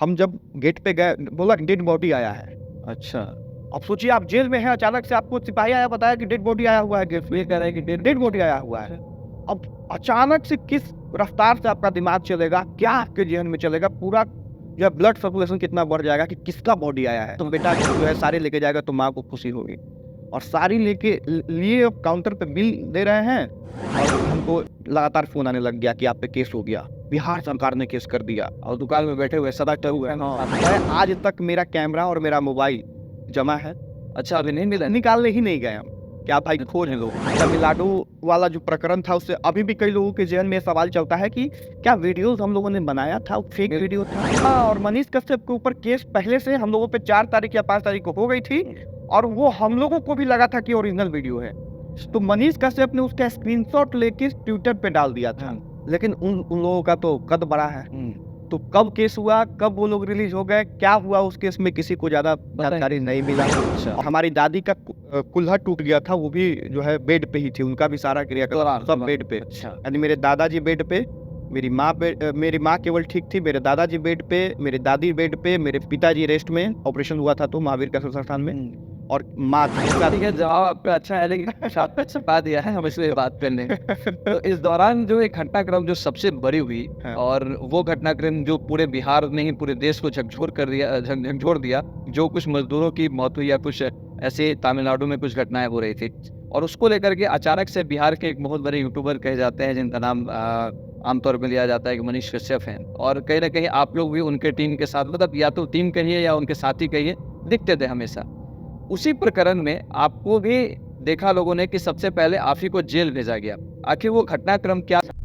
हम जब गेट पे गए बोला डेड बॉडी आया है। अच्छा, अब सोचिए आप जेल में हैं, अचानक से आपको सिपाही आया बताया कि डेड बॉडी आया हुआ है गेट पे। ये कह रहा है कि डेड बॉडी आया हुआ है। अब अचानक से किस रफ्तार से आपका दिमाग चलेगा, क्या आपके जहन में चलेगा, पूरा जो है ब्लड सर्कुलेशन कितना बढ़ जाएगा कि किसका बॉडी आया है। तो बेटा जो है सारी लेके जाएगा तो माँ को खुशी होगी। और सारी लेके लिए काउंटर पे बिल दे रहे हैं और हमको लगातार फोन आने लग गया कि आप पे केस हो गया, बिहार सरकार ने केस कर दिया। और दुकान में बैठे हुए सदा हुए हैं। मैं आज तक मेरा कैमरा और मेरा मोबाइल जमा है। अच्छा अभी नहीं मिला? निकालने ही नहीं गए हम। क्या भाई खोज है लोग। तमिलनाडु वाला जो प्रकरण था उससे अभी भी कई लोगों के जहन में सवाल चलता है कि क्या वीडियोस हम लोगों ने बनाया था वो फेक वीडियो था। हाँ, और मनीष कश्यप के ऊपर केस पहले से हम लोगों पे 4 तारीख या 5 तारीख को हो गई थी और वो हम लोगों को भी लगा था कि ओरिजिनल वीडियो है। तो मनीष कश्यप ने उसका स्क्रीनशॉट लेके ट्विटर पे डाल दिया था। लेकिन उन लोगों का तो कद बड़ा है। तो कब केस हुआ, कब वो लोग रिलीज हो गए, क्या हुआ उस केस में किसी को ज्यादा जानकारी नहीं मिला। और हमारी दादी का कुल्हा टूट गया था, वो भी जो है बेड पे ही थी, उनका भी सारा क्रियाकलाप सब बेड पे। यानी मेरे दादाजी बेड पे, मेरी माँ केवल ठीक थी, मेरे दादाजी बेड पे, मेरे दादी बेड पे, मेरे पिताजी रेस्ट में, ऑपरेशन हुआ था तो महावीर का संस्थान में, और माँ ठीक है, जवाब आपका अच्छा है लेकिन आपने छुपा दिया है, हम इसलिए बात करने। तो इस दौरान जो एक घटनाक्रम जो सबसे बड़ी हुई और वो घटनाक्रम जो पूरे बिहार नहीं पूरे देश को झकझोर दिया, जो कुछ मजदूरों की मौत हुई या कुछ ऐसे तमिलनाडु में कुछ घटनाएं हो रही थी और उसको लेकर के अचानक से बिहार के एक बहुत बड़े यूट्यूबर कहे जाते हैं जिनका नाम आमतौर पर लिया जाता है कि मनीष कश्यप हैं, और कहीं ना कहीं आप लोग भी उनके टीम के साथ, मतलब या तो टीम कहिए या उनके साथी कहिए, दिखते थे हमेशा। उसी प्रकरण में आपको भी देखा लोगों ने कि सबसे पहले आप ही को जेल भेजा गया। आखिर वो घटनाक्रम क्या था?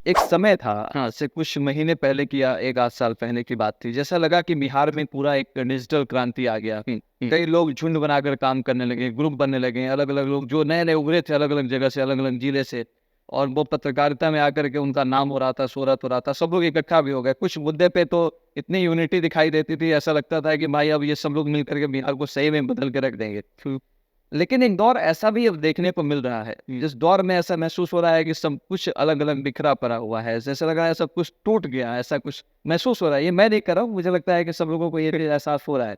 एक समय था, हाँ, से कुछ महीने पहले की या 1 आध साल पहले की बात थी, जैसा लगा कि बिहार में पूरा एक डिजिटल क्रांति आ गया। कई लोग झुंड बनाकर काम करने लगे, ग्रुप बनने लगे, अलग अलग लोग जो नए नए उभरे थे अलग अलग जगह से, अलग अलग जिले से, और वो पत्रकारिता में आकर के उनका नाम हो रहा था, शोहरत हो रहा था, सब लोग इकट्ठा भी हो गए। कुछ मुद्दे पे तो इतनी यूनिटी दिखाई देती थी, ऐसा लगता था कि भाई अब ये सब लोग मिलकर के बिहार को सही में बदल के रख देंगे। लेकिन एक दौर ऐसा भी अब देखने को मिल रहा है, जिस दौर में ऐसा महसूस हो रहा है कि सब कुछ अलग अलग बिखरा पड़ा हुआ है, जैसे लग रहा है सब कुछ टूट गया, ऐसा कुछ महसूस हो रहा है। ये मैं नहीं कर रहा हूँ, मुझे लगता है कि सब लोगों को ये एहसास हो रहा है।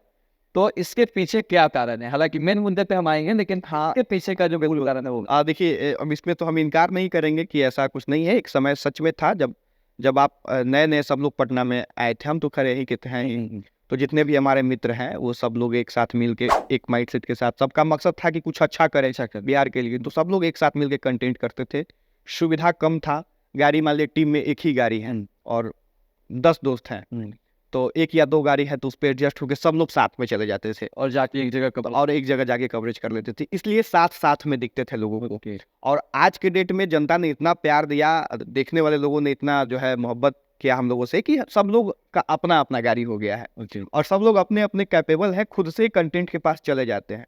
तो इसके पीछे क्या कारण है? हालांकि मेन मुद्दे पे हम आएंगे, लेकिन हाँ, इसके पीछे का जो बिल्कुल कारण है वो देखिए, अब इसमें तो हम इनकार नहीं करेंगे कि ऐसा कुछ नहीं है। एक समय सच में था जब जब आप नए नए सब लोग पटना में आए थे, हम तो खरे ही के थे हैं। तो जितने भी हमारे मित्र हैं वो सब लोग एक साथ मिलके एक माइंडसेट के साथ, सबका मकसद था कि कुछ अच्छा करें बिहार के लिए। तो सब लोग एक साथ मिलके कंटेंट करते थे। सुविधा कम था, गाड़ी मान लीजिए टीम में एक ही गाड़ी है और 10 दोस्त हैं, तो 1 या 2 गाड़ी है तो उस पर एडजस्ट होकर सब लोग साथ में चले जाते थे और जाके एक जगह जाके कवरेज कर लेते थे। इसलिए साथ साथ में दिखते थे लोगों को। और आज के डेट में जनता ने इतना प्यार दिया, देखने वाले लोगों ने इतना जो है मोहब्बत किया हम लोगों से कि सब लोग का अपना अपना गाड़ी हो गया है और सब लोग अपने अपने कैपेबल है, खुद से कंटेंट के पास चले जाते हैं।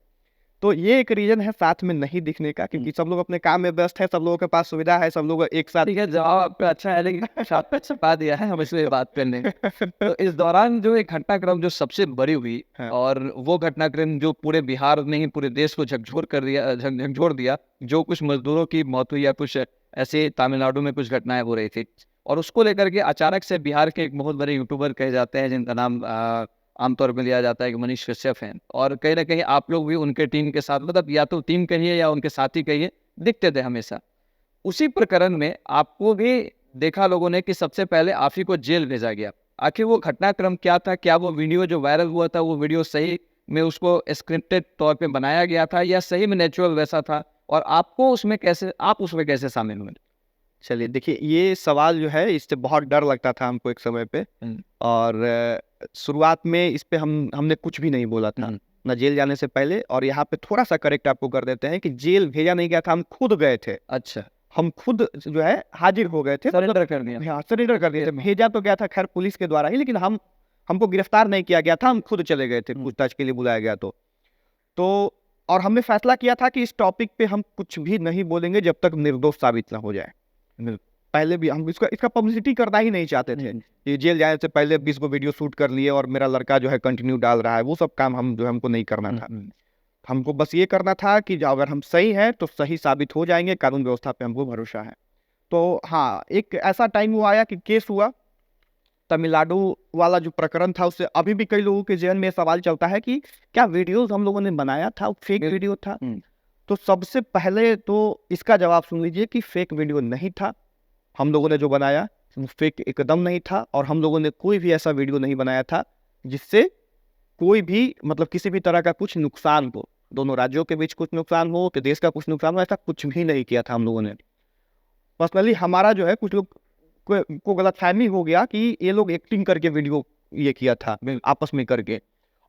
तो ये एक रीजन है साथ में नहीं दिखने का, क्योंकि सब लोग अपने काम में व्यस्त है, सब लोगों के पास सुविधा है, सब लोग एक साथ। ठीक है, जवाब आपका अच्छा है लेकिन आपने छुपा दिया है, हम इसलिए बात करने। तो इस दौरान जो एक घटनाक्रम जो सबसे बड़ी हुई और वो घटनाक्रम जो पूरे बिहार नहीं पूरे देश को झकझोर दिया, जो कुछ मजदूरों की मौत हुई या कुछ ऐसे तमिलनाडु में कुछ घटनाएं हो रही थी, और उसको लेकर के अचानक से बिहार के एक बहुत बड़े यूट्यूबर कहे जाते हैं जिनका नाम आमतौर पर लिया जाता है कि मनीष कश्यप हैं, और कहीं ना कहीं आप लोग भी उनके टीम के साथ, मतलब या तो टीम कहिए या उनके साथी कहिए, दिखते थे हमेशा। उसी प्रकरण में आपको भी देखा लोगों ने कि सबसे पहले आप ही को जेल भेजा गया। आखिर वो घटनाक्रम क्या था? क्या वो वीडियो जो वायरल हुआ था वो वीडियो सही में उसको स्क्रिप्टेड तौर पे बनाया गया था या सही में नेचुरल वैसा था, और आपको उसमें कैसे, आप उसमें कैसे शामिल हुए? चलिए देखिए, ये सवाल जो है इससे बहुत डर लगता था हमको एक समय पे। और शुरुआत में इस पे हमने कुछ भी नहीं बोला था ना जेल जाने से पहले। और यहाँ पे थोड़ा सा करेक्ट आपको कर देते हैं कि जेल भेजा नहीं गया था, हम खुद गए थे। अच्छा, हम खुद जो है हाजिर हो गए थे, सरेंडर कर दिया। हाँ, सरेंडर कर दिए थे। भेजा तो गया था खैर पुलिस के द्वारा ही, लेकिन हमको गिरफ्तार नहीं किया गया था, हम खुद चले गए थे पूछताछ के लिए बुलाया गया तो और हमने फैसला किया था कि इस टॉपिक पे हम कुछ भी नहीं बोलेंगे जब तक निर्दोष साबित ना हो जाए। पहले भी हम इसका पब्लिसिटी करना ही नहीं चाहते थे। ये जेल जाने से पहले 20 को वीडियो शूट कर लिए और मेरा लड़का जो है कंटिन्यू डाल रहा है, वो सब काम हमको नहीं करना था। हमको बस ये करना था कि अगर हम सही हैं तो सही साबित हो जाएंगे, कानून व्यवस्था पे हमको भरोसा है। तो हाँ, एक ऐसा टाइम वो आया कि केस हुआ तमिलनाडु वाला जो प्रकरण था उससे अभी भी कई लोगों के जहन में सवाल चलता है कि क्या वीडियोस हम लोगों ने बनाया था, फेक वीडियो था। तो सबसे पहले तो इसका जवाब सुन लीजिए कि फेक वीडियो नहीं था। हम लोगों ने जो बनाया वो फेक एकदम नहीं था, और हम लोगों ने कोई भी ऐसा वीडियो नहीं बनाया था जिससे कोई भी मतलब किसी भी तरह का कुछ नुकसान हो, दोनों राज्यों के बीच कुछ नुकसान हो, कि देश का कुछ नुकसान हो, ऐसा कुछ भी नहीं किया था हम लोगों ने। पर्सनली हमारा जो है कुछ लोग को गलतफहमी हो गया कि ये लोग एक्टिंग करके वीडियो ये किया था आपस में करके।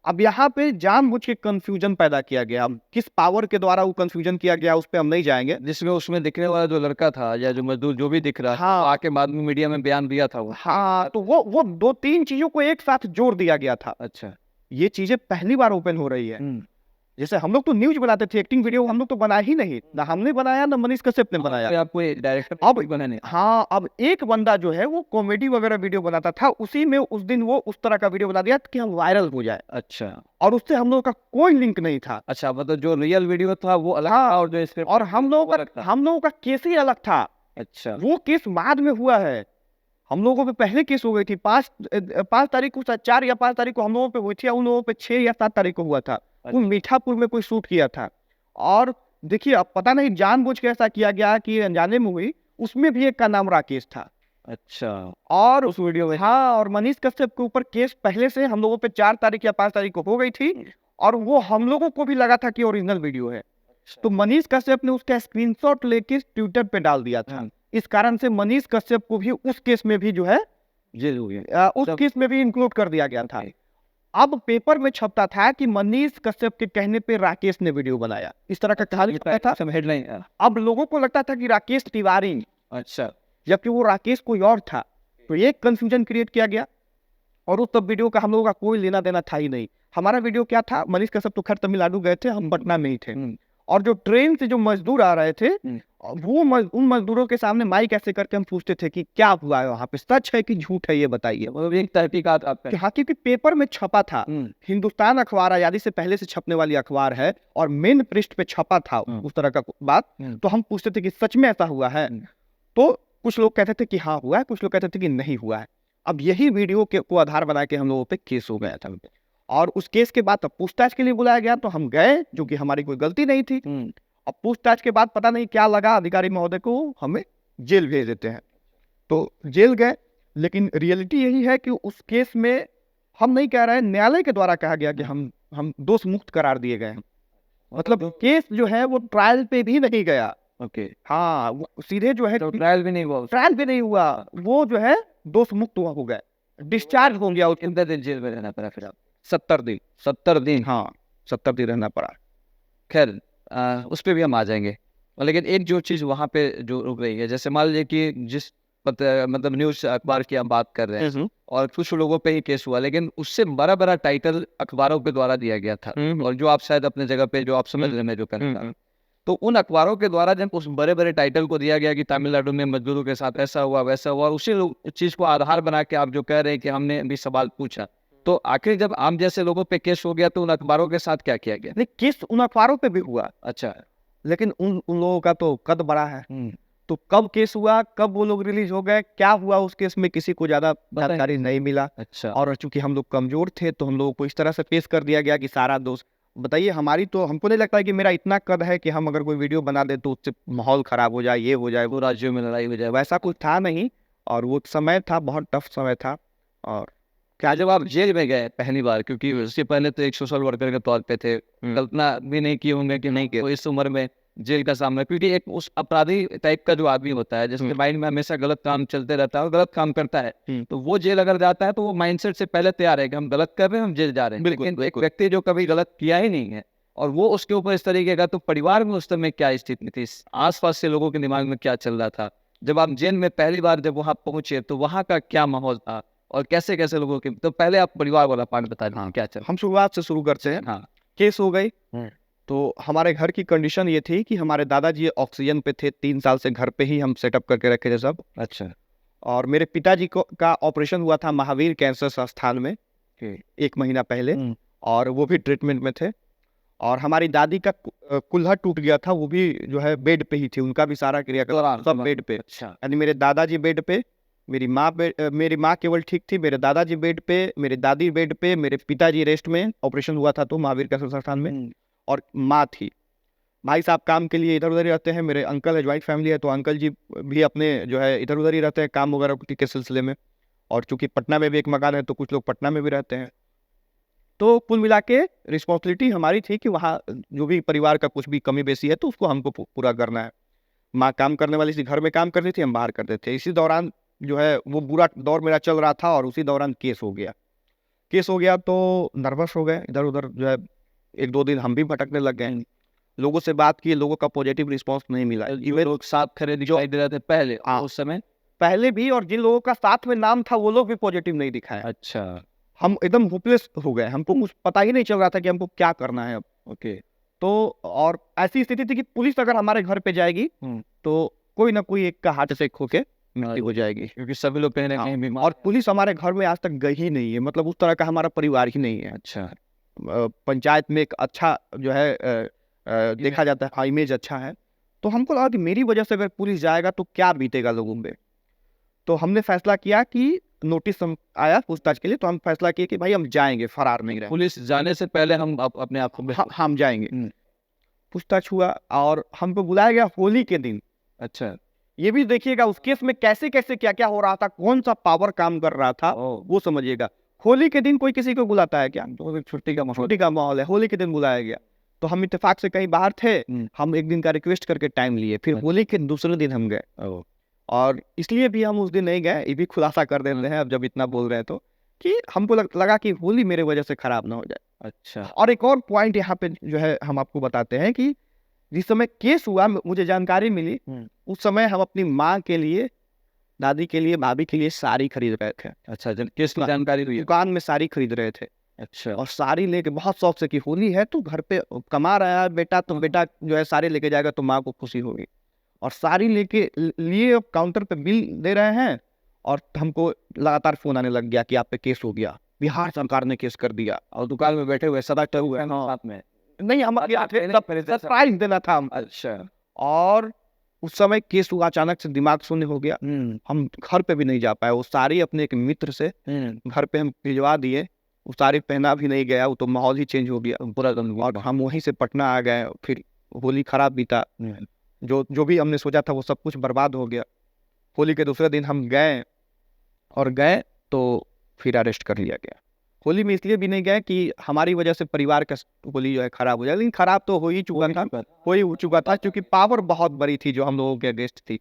अब यहाँ पे जानबूझ के कंफ्यूजन पैदा किया गया। अब किस पावर के द्वारा वो कंफ्यूजन किया गया उस पे हम नहीं जाएंगे। जिसमें उसमें दिखने वाला जो लड़का था या जो मजदूर जो भी दिख रहा है, हाँ, आके बाद में मीडिया में बयान दिया था वो। हाँ, तो वो 2-3 चीजों को एक साथ जोड़ दिया गया था। अच्छा, ये चीजें पहली बार ओपन हो रही है। जैसे हम लोग तो न्यूज बनाते थे, एक्टिंग वीडियो हम लोग तो बनाए ही नहीं, ना हमने बनाया ना मनीष कश्यप ने बनाया। आपको डायरेक्टर अब बनाने। हाँ, अब एक बंदा जो है वो कॉमेडी वगैरह वीडियो बनाता था, उसी में उस दिन वो उस तरह का वीडियो बना दिया कि हम वायरल हो जाए। अच्छा, और उससे हम लोगों का कोई लिंक नहीं था। अच्छा, मतलब जो रियल वीडियो था वो अलग हाँ, था और जो इसके और हम लोगों का केस ही अलग था। अच्छा, वो केस बाद में हुआ है। हम लोगों पे पहले केस हो गई थी, 5 तारीख को, 4 या 5 तारीख को हम लोगों पे हुई थी, उन लोगों पे 6 या 7 तारीख को हुआ था। वो मीठापुर में कोई शूट किया था। और देखिए, अब पता नहीं जानबूझ के ऐसा किया गया कि अनजाने में हुई। उसमें भी एक का नाम राकेश था। अच्छा, और उस वीडियो में हाँ, और मनीष कश्यप के ऊपर केस पहले से हम लोगों पे 4 तारीख या 5 तारीख को हो गई थी, और वो हम लोगों को भी लगा था कि ओरिजिनल वीडियो है। तो मनीष कश्यप ने उसका स्क्रीनशॉट लेके ट्विटर पे डाल दिया था। इस कारण से मनीष कश्यप को भी उस केस में भी जो है जेल हो गया, उस केस में भी इंक्लूड कर दिया गया था। अब पेपर में छपता था कि मनीष कश्यप के कहने पे राकेश ने वीडियो बनाया, इस तरह का कहानी छपता था। सब हेडलाइन। अब लोगों को लगता था कि राकेश तिवारी, अच्छा, जबकि वो राकेश कोई और था। तो ये कंफ्यूजन क्रिएट किया गया, और उस तब वीडियो का हम लोगों का कोई लेना देना था ही नहीं। हमारा वीडियो क्या था, मनीष कश्यप तो खैर तमिलनाडु गए थे, हम पटना में ही थे। और जो ट्रेन से जो मजदूर आ रहे थे, वो उन मजदूरों के सामने माइक ऐसे करके हम पूछते थे कि क्या हुआ है वहां पे, सच है कि झूठ है, ये बताइए। मतलब एक तहकीकात आप हाँ, क्योंकि पेपर में छपा था। हिंदुस्तान अखबार आजादी से पहले से छपने वाली अखबार है, और मेन पृष्ठ पे छपा था उस तरह का बात। तो हम पूछते थे कि सच में ऐसा हुआ है। तो कुछ लोग कहते थे कि हाँ हुआ है, कुछ लोग कहते थे कि नहीं हुआ है। अब यही वीडियो को आधार बना के हम लोगों पे केस हो गया था, और उस केस के बाद पूछताछ के लिए बुलाया गया। तो हम गए, जो कि हमारी कोई गलती नहीं थी। अब पूछताछ के बाद पता नहीं क्या लगा अधिकारी महोदय को, हमें जेल भेज देते हैं। तो जेल गए, लेकिन रियलिटी यही है कि उस केस में हम नहीं कह रहे हैं, न्यायालय के द्वारा कहा गया कि हम दोष मुक्त करार दिए गए हैं। मतलब केस जो है वो ट्रायल पे भी नहीं गया। ओके, हाँ, वो सीधे जो है ट्रायल भी नहीं हुआ, ट्रायल भी नहीं हुआ, वो जो है दोष मुक्त हो गए, डिस्चार्ज हो गया। कितने दिन जेल में रहना पड़ा फिर आप? 70 दिन। 70 दिन? हाँ, 70 दिन रहना पड़ा। खैर, उस पे भी हम आ जाएंगे। लेकिन एक जो चीज़ वहाँ पे जो रुक रही है, जैसे मान लीजिए कि जिस मतलब न्यूज़ अखबार की हम बात कर रहे हैं, और कुछ लोगों पे ही केस हुआ, लेकिन उससे बड़ा टाइटल अखबारों के द्वारा दिया गया था। और जो आप शायद अपने जगह पे जो आप समझ रहे हैं मैं जो कह रहा था, तो उन अखबारों के द्वारा जब उस बड़े टाइटल को दिया गया कि तमिलनाडु में मजदूरों के साथ ऐसा हुआ वैसा हुआ, उसी चीज़ को आधार बना के आप जो कह रहे हैं कि हमने भी सवाल पूछा, तो आखिर जब आम जैसे लोगों पे केस हो गया तो उन अखबारों के साथ क्या किया गया? नहीं, केस उन अखबारों पे भी हुआ। अच्छा, लेकिन उन लोगों का तो कद बड़ा है। तो कब केस हुआ, कब वो लोग रिलीज हो गए, क्या हुआ उस केस में, किसी को ज्यादा जानकारी नहीं मिला। अच्छा, और चूंकि हम लोग कमजोर थे, तो हम लोगों को इस तरह से पेश कर दिया गया कि सारा दोष बताइए। हमारी तो, हमको नहीं लगता है कि मेरा इतना कद है कि हम अगर कोई वीडियो बना दे तो उससे माहौल खराब हो जाए, ये हो जाए, वो राज्यों में लड़ाई हो जाए, वैसा कुछ था नहीं। और वो समय था, बहुत टफ समय था। और क्या जब आप जेल में गए पहली बार, क्योंकि उससे पहले तो एक सोशल वर्कर के तौर पे थे, कल्पना भी नहीं की होंगे कि नहीं तो इस उम्र में जेल का सामना, क्योंकि एक उस अपराधी टाइप का जो आदमी होता है जिसके माइंड में हमेशा गलत काम चलते रहता है और गलत काम करता है, तो वो जेल अगर जाता है तो वो माइंडसेट से पहले तैयार है कि हम गलत कर रहे हैं, हम जेल जा रहे हैं। लेकिन एक व्यक्ति जो कभी गलत किया ही नहीं है और वो उसके ऊपर इस तरीके का, तो परिवार में उस समय क्या स्थिति थी, आसपास से लोगों के दिमाग में क्या चल रहा था, जब आप जेल में पहली बार जब वहां पहुंचे तो वहां का क्या माहौल था, और कैसे कैसे लोगों के, तो पहले आप परिवार वाला पार्ट बता दें। क्या चल, हम शुरुआत से शुरू करते हैं। हाँ, केस हो गई। तो हमारे घर की कंडीशन ये थी कि हमारे दादाजी ऑक्सीजन पे थे, 3 साल से घर पे ही हम सेटअप करके रखे थे सब। अच्छा, और मेरे पिताजी का ऑपरेशन हुआ था महावीर कैंसर संस्थान में 1 महीना पहले, और वो भी ट्रीटमेंट में थे। और हमारी दादी का कुल्हा टूट गया था, वो भी जो है बेड पे ही थी, उनका भी सारा क्रियाकलाप सब बेड पे। अच्छा, यानी मेरे दादाजी बेड पे, मेरी माँ केवल ठीक थी, मेरे दादाजी बेड पे, मेरी दादी बेड पे, मेरे पिताजी रेस्ट में, ऑपरेशन हुआ था तो महावीर कैंसर संस्थान में, और माँ थी। भाई साहब काम के लिए इधर उधर ही रहते हैं, मेरे अंकल है, ज्वाइंट फैमिली है, तो अंकल जी भी अपने जो है इधर उधर ही रहते हैं काम वगैरह के सिलसिले में, और चूंकि पटना में भी एक मकान है तो कुछ लोग पटना में भी रहते हैं। तो कुल मिला के रिस्पॉन्सिबिलिटी हमारी थी कि वहाँ जो भी परिवार का कुछ भी कमी बेसी है तो उसको हमको पूरा करना है। माँ काम करने वाली थी, घर में काम करती थी, हम बाहर करते थे। इसी दौरान जो है वो बुरा दौर मेरा चल रहा था, और उसी दौरान केस हो गया तो नर्वस हो गए, इधर उधर जो है 1-2 दिन हम भी भटकने लग गए। लोगों से बात की, लोगों का पॉजिटिव रिस्पांस नहीं मिला। जो लोग साथ खड़े दिखाई दे रहे थे पहले, हाँ, उस समय पहले भी, और जिन लोगों का साथ में नाम था वो लोग भी पॉजिटिव नहीं दिखाए। अच्छा, हम एकदम होपलेस हो गए, हमको कुछ पता ही नहीं चल रहा था कि हमको क्या करना है अब। ओके। तो और ऐसी स्थिति थी कि पुलिस अगर हमारे घर पे जाएगी तो कोई ना कोई एक का हार्ट अटैक होके मृत्यु हो जाएगी, क्योंकि सभी लोग कहीं ना कहीं बीमार और पुलिस हमारे घर में आज तक गई ही नहीं है, मतलब उस तरह का हमारा परिवार ही नहीं है। अच्छा, पंचायत में एक अच्छा जो है देखा जाता है, हाँ, इमेज अच्छा है। तो हमको लगा कि मेरी वजह से अगर पुलिस जाएगा तो क्या बीतेगा लोगों पे। तो हमने फैसला किया कि नोटिस आया पूछताछ के लिए, तो हम फैसला किए कि भाई हम जाएंगे, फरार नहीं रहे। पुलिस जाने से पहले हम अपने आप को हम जाएंगे। पूछताछ हुआ और हमको बुलाया गया होली के दिन। अच्छा, ये भी देखिएगा उस केस में कैसे कैसे क्या क्या हो रहा था, कौन सा पावर काम कर रहा था वो समझिएगा। होली के दिन कोई किसी को बुलाता है क्या? तो छुट्टी का माहौल है, होली के दिन बुलाया गया। तो हम इत्तेफाक से कहीं बाहर थे, हम एक दिन का रिक्वेस्ट करके टाइम लिए, फिर होली के दूसरे दिन हम गए। और इसलिए भी हम उस दिन नहीं गए, ये भी खुलासा कर देते हैं अब जब इतना बोल रहे हैं तो, कि हमको लगा कि होली मेरे वजह से खराब ना हो जाए। अच्छा, और एक और पॉइंट यहाँ पे जो है हम आपको बताते हैं कि जिस समय केस हुआ मुझे जानकारी मिली, उस समय हम अपनी माँ के लिए, दादी के लिए, भाभी के लिए साड़ी खरीद रहे थे। अच्छा, जब केस की जानकारी हुई, दुकान में साड़ी खरीद रहे थे। अच्छा, और साड़ी लेके बहुत शौक से कि होली है तो घर पे कमा रहा है बेटा, तो बेटा जो है साड़ी लेके जाएगा तो माँ को खुशी होगी। और साड़ी लेके लिए काउंटर पे बिल दे रहे हैं, और हमको लगातार फोन आने लग गया कि आप पे केस हो गया, बिहार सरकार ने केस कर दिया। और दुकान में बैठे हुए सब हुए साथ में नहीं, हम सरप्राइज देना था हम। अच्छा, और उस समय केस हुआ, अचानक से दिमाग शून्य हो गया, हम घर पे भी नहीं जा पाए। वो साड़ी अपने एक मित्र से घर पे हम भिजवा दिए, वो साड़ी पहना भी नहीं गया, वो तो माहौल ही चेंज हो गया पूरा। और हम वहीं से पटना आ गए, फिर होली खराब बीता, जो भी हमने सोचा था वो सब कुछ बर्बाद हो गया। होली के दूसरे दिन हम गए तो फिर अरेस्ट कर लिया गया। होली में इसलिए भी नहीं गए कि हमारी वजह से परिवार का होली जो है खराब हो जाए, लेकिन खराब तो हो ही चुका था क्योंकि पावर बहुत बड़ी थी जो हम लोगों के अगेंस्ट थी।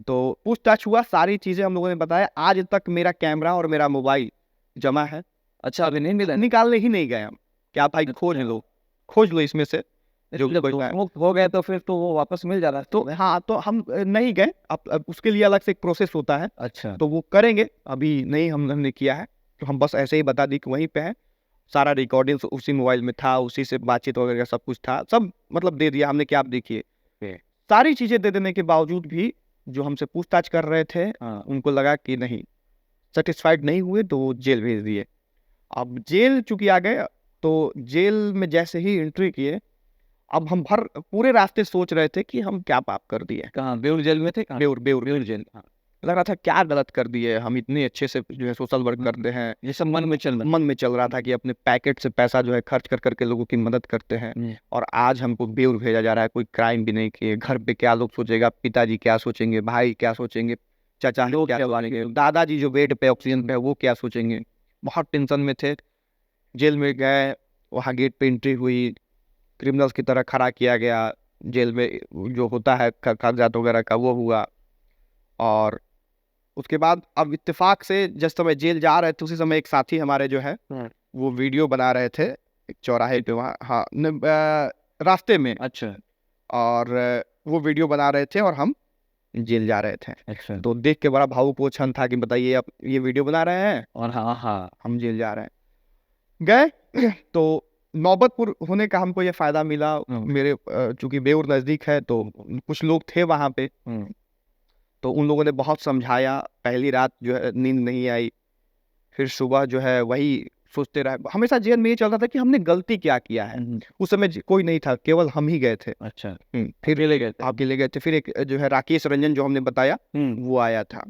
तो पूछताछ हुआ, सारी चीजें हम लोगों ने बताया। आज तक मेरा कैमरा और मेरा मोबाइल जमा है। अच्छा, अभी नहीं मिला? निकालने ही नहीं गए हम। क्या भाई खोज लो इसमें से जो हो गए तो फिर तो वो वापस मिल जा रहा है। तो हाँ, तो हम नहीं गए, अब उसके लिए अलग से एक प्रोसेस होता है। अच्छा, तो वो करेंगे, अभी नहीं हमने किया है। तो हम बस ऐसे ही बता दी कि वहीं पे है, सारा रिकॉर्डिंग उसी मोबाइल में था, उसी से बातचीत वगैरह सब कुछ था, सब मतलब दे दिया हमने कि आप देखिए। सारी चीजें दे देने के बावजूद भी जो हमसे पूछताछ कर रहे थे, उनको लगा कि नहीं, सेटिस्फाइड नहीं हुए, तो वो जेल भेज दिए। अब जेल चूंकि आ गए, तो जेल में जैसे ही एंट्री किए, अब हम पूरे रास्ते सोच रहे थे कि हम क्या पाप कर दिए। कहाँ, बेउर जेल में थे? बेउर जेल। लग रहा था क्या गलत कर दिए, हम इतने अच्छे से जो है सोशल वर्क करते हैं, ये सब मन में चल रहा था कि अपने पैकेट से पैसा जो है खर्च कर करके लोगों की मदद करते हैं, और आज हमको बेउर भेजा जा रहा है। कोई क्राइम भी नहीं किए, घर पे क्या लोग सोचेगा, पिताजी क्या सोचेंगे, भाई क्या सोचेंगे, चाचा लोग क्या सोचेंगे, दादाजी जो बेड पे ऑक्सीजन पे है वो क्या सोचेंगे। बहुत टेंशन में थे। जेल में गए, वहाँ गेट पे एंट्री हुई, क्रिमिनल्स की तरह खड़ा किया गया, जेल में जो होता है कागजात वगैरह का वो हुआ। और उसके बाद अब इत्तेफाक से जिस समय जेल जा रहे थे उसी समय एक साथी हमारे जो है वो वीडियो बना रहे थे एक चौराहे पे, वहाँ हाँ रास्ते में। अच्छा, और वो वीडियो बना रहे थे और हम जेल जा रहे थे। अच्छा, तो देख के बड़ा भावुक वो क्षण था कि बताइए आप ये वीडियो बना रहे हैं और हाँ हम जेल जा रहे हैं। गए तो नौबतपुर होने का हमको ये फायदा मिला, मेरे चूंकि बेउर नजदीक है तो कुछ लोग थे वहां पे, तो उन लोगों ने बहुत समझाया। पहली रात जो है नींद नहीं आई, फिर सुबह जो है वही सोचते रहे। हमेशा जेल में ये चल रहा था कि हमने गलती क्या किया है। उस समय कोई नहीं था, केवल हम ही गए थे। अच्छा, फिर आप ले गए थे। फिर एक जो है राकेश रंजन जो हमने बताया वो आया था।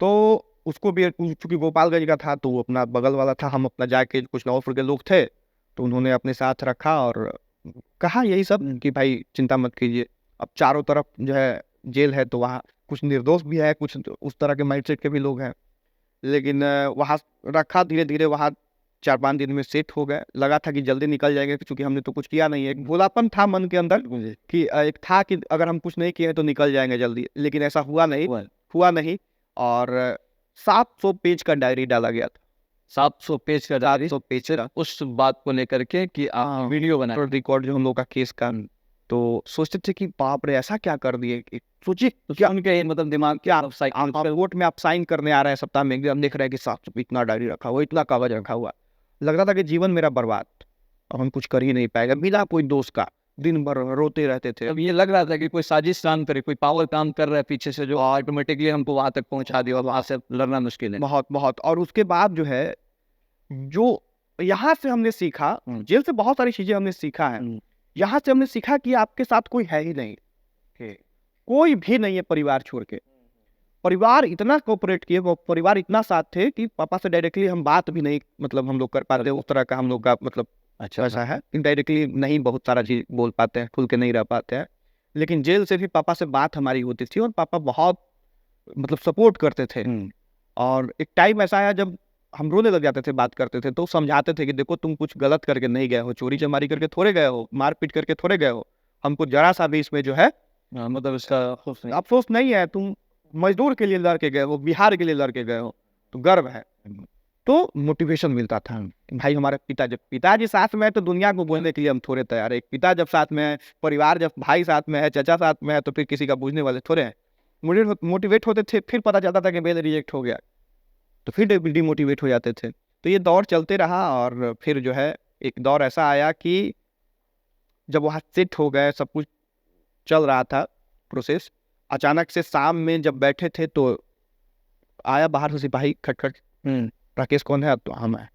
तो उसको भी चूंकि गोपालगंज का था तो वो अपना बगल वाला था, हम अपना जाके कुछ नौफर के लोग थे तो उन्होंने अपने साथ रखा और कहा यही सब कि भाई चिंता मत कीजिए, अब चारों तरफ जो है जेल है तो वहाँ कुछ निर्दोष भी है, कुछ उस तरह के माइंडसेट के भी लोग हैं, लेकिन वहाँ रखा, धीरे धीरे वहाँ 4-5 दिन में सेट हो गए। लगा था कि जल्दी निकल जाएंगे क्योंकि हमने तो कुछ किया नहीं है, एक भोलापन था मन के अंदर कि एक था कि अगर हम कुछ नहीं किए तो निकल जाएंगे जल्दी, लेकिन ऐसा हुआ नहीं। और 700 पेज का डायरी डाला गया था, 700 पेज का डायरी 700 पेज का उस बात को लेकर के कि आप वीडियो बना रिकॉर्ड जो हम लोग का केस का। तो सोचते थे कि बाप रे ऐसा क्या कर दिए, सोचिए क्या उनके मतलब दिमाग क्या कोर्ट में आप साइन करने आ रहे हैं सप्ताह में, हम देख रहे हैं कि 700 इतना डायरी रखा हुआ, इतना कागज रखा हुआ, लग रहा था कि जीवन मेरा बर्बाद, अब हम कुछ कर ही नहीं पाएगा बिना कोई दोस्त का, दिन भर रोते रहते थे। अब ये लग रहा था कि कोई साजिश काम करे, कोई पावर काम कर रहा है पीछे से जो ऑटोमेटिकली हमको वहां तक पहुंचा दिया और वहां से लड़ना मुश्किल है। बहुत बहुत। और उसके बाद जो है जो यहाँ से हमने सीखा, जेल से बहुत सारी चीजें हमने सीखा है, यहाँ से हमने सीखा कि आपके साथ कोई है ही नहीं, कोई भी नहीं है परिवार छोड़ के। परिवार इतना कोऑपरेट किए, वो परिवार इतना साथ थे कि पापा से डायरेक्टली हम बात भी नहीं मतलब हम लोग कर पाते, उस तरह का हम लोग का मतलब अच्छा ऐसा है, इनडायरेक्टली नहीं बहुत सारा चीज बोल पाते हैं, खुल के नहीं रह पाते हैं, लेकिन जेल से भी पापा से बात हमारी होती थी और पापा बहुत मतलब सपोर्ट करते थे। और एक टाइम ऐसा आया जब हम रोने लग जाते थे, बात करते थे तो समझाते थे कि देखो तुम कुछ गलत करके नहीं गए हो, चोरी चमारी करके थोड़े गए हो, मारपीट करके थोड़े गए हो, हमको जरा सा भी इसमें जो है मतलब इसका अफसोस नहीं है, तुम मजदूर के लिए लड़ के गए हो, बिहार के लिए लड़ के गए हो, तो गर्व है। तो मोटिवेशन मिलता था भाई, हमारे पिताजी साथ में है तो दुनिया को बोलने के लिए हम थोड़े तैयार है, एक पिता जब साथ में है, परिवार जब भाई साथ में है, चाचा साथ में है, तो फिर किसी का बुझने वाले थोड़े हैं। मोटिवेट होते थे, फिर पता चलता था कि मेल रिजेक्ट हो गया तो फिर डिमोटिवेट हो जाते थे। तो ये दौर चलते रहा और फिर जो है एक दौर ऐसा आया कि जब वहाँ सेट हो गए, सब कुछ चल रहा था प्रोसेस, अचानक से शाम में जब बैठे थे तो आया बाहर से सिपाही, खटखट, राकेश कौन है? अब तो हम है,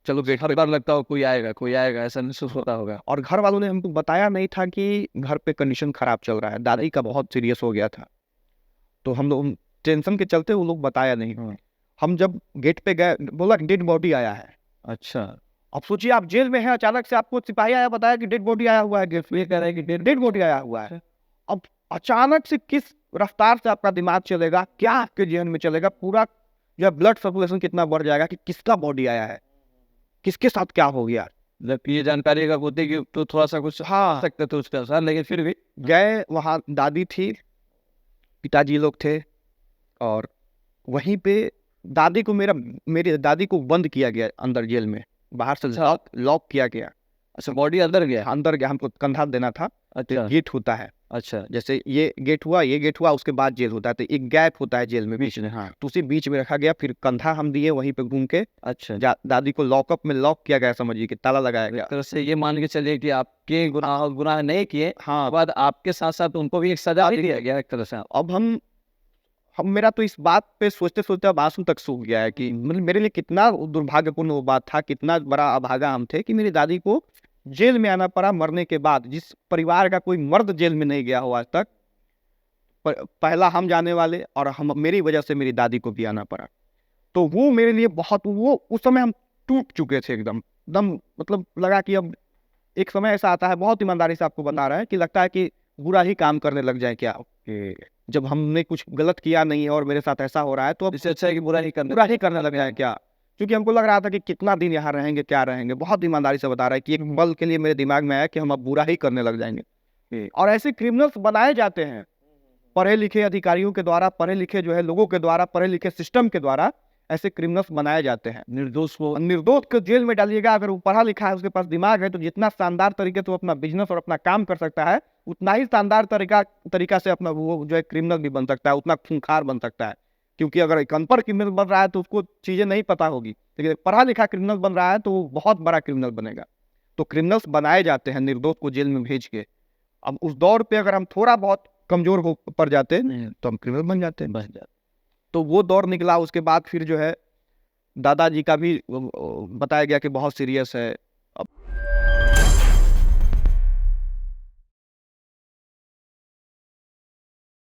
चलो गेट हर बार लगता हो कोई आएगा ऐसा महसूस होता होगा। और घर वालों ने हमको बताया नहीं था कि घर पे कंडीशन खराब चल रहा है, दादी का बहुत सीरियस हो गया था, तो हम लोग टेंशन के चलते वो लोग बताया नहीं। हम जब गेट पे गए, बोला डेड बॉडी आया है। अच्छा, अब सोचिए आप जेल में हैं, अचानक से आपको सिपाही आया बताया कि डेड बॉडी आया हुआ है, गेट पे कह रहे हैं कि डेड बॉडी आया हुआ है। अब अचानक से किस रफ्तार से आपका दिमाग चलेगा, क्या आपके जीवन में चलेगा, पूरा जो ब्लड सर्कुलेशन कितना बढ़ जाएगा कि किसका बॉडी आया है, किसके साथ क्या हो गया। जब ये जानकारी अगर होती कि तो थोड़ा सा कुछ सकते थे उसके अनुसार, लेकिन फिर भी गए वहाँ, दादी थी, पिताजी लोग थे, और वहीं पे दादी को मेरी दादी को बंद किया गया अंदर जेल में, बाहर से लॉक किया गया। अच्छा, बॉडी अंदर गया? अंदर गया, हमको कंधा देना था। अच्छा, गेट होता है, अच्छा, जैसे ये गेट हुआ उसके बाद जेल होता है, तो एक गैप होता है जेल में बीच में, हाँ, तो उसी बीच में रखा गया, फिर कंधा हम दिए वहीं पे घूम के। अच्छा, दादी को लॉकअप में लॉक किया गया, समझिए कि ताला लगाया गया। तरह से ये मान के चलिए कि आपके गुनाह नहीं किए, हाँ, बाद आपके साथ साथ उनको भी एक सजा भी दिया गया एक तरह से। अब हम मेरा तो इस बात पे सोचते सोचते अब आंसू तक सूख गया है कि मतलब मेरे लिए कितना दुर्भाग्यपूर्ण वो बात था, कितना बड़ा अभागा हम थे कि मेरी दादी को जेल में आना पड़ा मरने के बाद। जिस परिवार का कोई मर्द जेल में नहीं गया हो आज तक, पहला हम जाने वाले, और हम मेरी वजह से मेरी दादी को भी आना पड़ा। तो वो मेरे लिए बहुत, वो उस समय हम टूट चुके थे एकदम मतलब लगा कि अब एक समय ऐसा आता है, बहुत ईमानदारी से आपको बता रहा है, कि लगता है कि बुरा ही काम करने लग जाए क्या, जब हमने कुछ गलत किया नहीं है और मेरे साथ ऐसा हो रहा है, तो अब इससे अच्छा है कि बुरा ही करने लग जाए क्या। क्योंकि हमको लग रहा था कि कितना दिन यहाँ रहेंगे, क्या रहेंगे, बहुत ईमानदारी से बता रहा है कि एक पल के लिए मेरे दिमाग में आया कि हम अब बुरा ही करने लग जाएंगे। और ऐसे क्रिमिनल्स बनाए जाते हैं पढ़े लिखे अधिकारियों के द्वारा, पढ़े लिखे जो है लोगों के द्वारा, पढ़े लिखे सिस्टम के द्वारा ऐसे क्रिमिनल्स बनाए जाते हैं। निर्दोष को जेल में डालिएगा, अगर वो पढ़ा लिखा है, उसके पास दिमाग है, तो जितना शानदार तरीके से अपना बिजनेस और अपना काम कर सकता है, उतना ही शानदार तरीका से अपना वो जो है क्रिमिनल भी बन सकता है, उतना खूंखार बन सकता है। क्योंकि अगर एक अनपढ़ क्रिमिनल बन रहा है तो उसको चीजें नहीं पता होगी, लेकिन पढ़ा लिखा क्रिमिनल बन रहा है तो वो बहुत बड़ा क्रिमिनल बनेगा। तो क्रिमिनल्स बनाए जाते हैं निर्दोष को जेल में भेज के। अब उस दौर पे अगर हम थोड़ा बहुत कमजोर हो पड़ जाते तो हम क्रिमिनल बन जाते। तो वो दौर निकला। उसके बाद फिर जो है दादाजी का भी बताया गया कि बहुत सीरियस है,